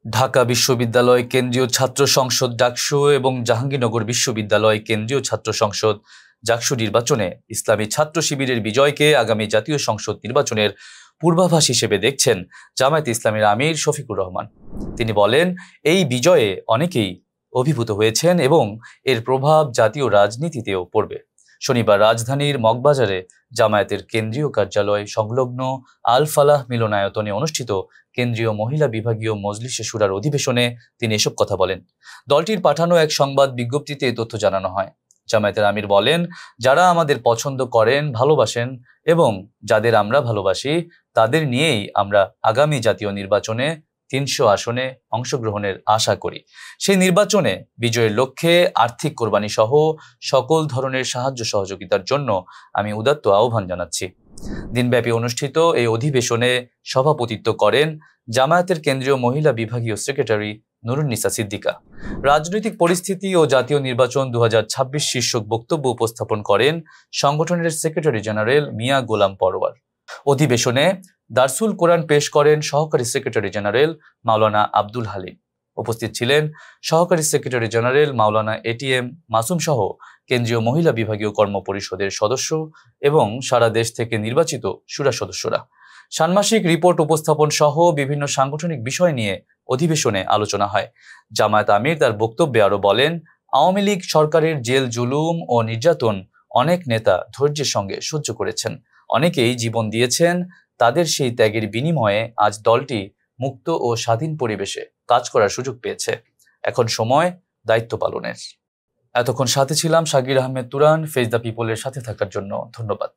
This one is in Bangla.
ঢাকা বিশ্ববিদ্যালয় কেন্দ্রীয় ছাত্র সংসদ ডাকসু এবং জাহাঙ্গীরনগর বিশ্ববিদ্যালয় কেন্দ্রীয় ছাত্র সংসদ ডাকসু নির্বাচনে ইসলামী ছাত্র শিবিরের বিজয়কে আগামী জাতীয় সংসদ নির্বাচনের পূর্বাভাস হিসেবে দেখছেন জামায়াতে ইসলামীর আমির শফিকুর রহমান। তিনি বলেন, এই বিজয়ে অনেকেই অভিভূত হয়েছেন এবং এর প্রভাব জাতীয় রাজনীতিতেও পড়বে। শনিবার রাজধানীর মগবাজারে জামায়াতের কেন্দ্রীয় কার্যালয় সংলগ্ন আল ফালাহ মিলনায়তনে অনুষ্ঠিত কেন্দ্রীয় মহিলা বিভাগীয় মজলিসে শুরার অধিবেশনে তিনি এসব কথা বলেন। দলটির পাঠানো এক সংবাদ বিজ্ঞপ্তিতে এ তথ্য জানানো হয়। জামায়াতের আমির বলেন, যারা আমাদের পছন্দ করেন, ভালোবাসেন এবং যাদের আমরা ভালোবাসি, তাদের নিয়েই আমরা আগামী জাতীয় নির্বাচনে ৩০০ আসনে অংশগ্রহণের আশা করি। সেই নির্বাচনে বিজয়ের লক্ষ্যে আর্থিক কোরবানি সহ সকল ধরনের সাহায্য সহযোগিতার জন্য আমি উদাত্ত আহ্বান জানাচ্ছি। দিনব্যাপী অনুষ্ঠিত এই অধিবেশনে সভাপতিত্ব করেন জামায়াতের কেন্দ্রীয় মহিলা বিভাগীয় সেক্রেটারি নুরুন্নিসা সিদ্দিকা। রাজনৈতিক পরিস্থিতি ও জাতীয় নির্বাচন ২০২৬ শীর্ষক বক্তব্য উপস্থাপন করেন সংগঠনের সেক্রেটারি জেনারেল মিয়া গোলাম পরোয়ার। অধিবেশনে দারসুল কোরআন পেশ করেন সহকারী সেক্রেটারি জেনারেল মাওলানা আব্দুল হালিম। উপস্থিত ছিলেন সহকারী সেক্রেটারি জেনারেল মাওলানা এটিএম মাসুম সহ কেন্দ্রীয় মহিলা বিভাগীয় কর্ম পরিষদের সদস্য এবং সারা দেশ থেকে নির্বাচিত শুরা সদস্যরা। ষান্মাসিক রিপোর্ট উপস্থাপন সহ বিভিন্ন সাংগঠনিক বিষয় নিয়ে অধিবেশনে আলোচনা হয়। জামায়াত আমির তার বক্তব্যে আরো বলেন, আওয়ামী লীগ সরকারের জেল জুলুম ও নির্যাতন অনেক নেতা ধৈর্যের সঙ্গে সহ্য করেছেন, অনেকেই জীবন দিয়েছেন। তাদের সেই ত্যাগের বিনিময়ে আজ দলটি মুক্ত ও স্বাধীন পরিবেশে কাজ করার সুযোগ পেয়েছে। এখন সময় দায়িত্ব পালনের। এতক্ষণ সাথে ছিলাম শাকির আহমেদ তুরান। ফেস দ্য পিপলের সাথে থাকার জন্য ধন্যবাদ।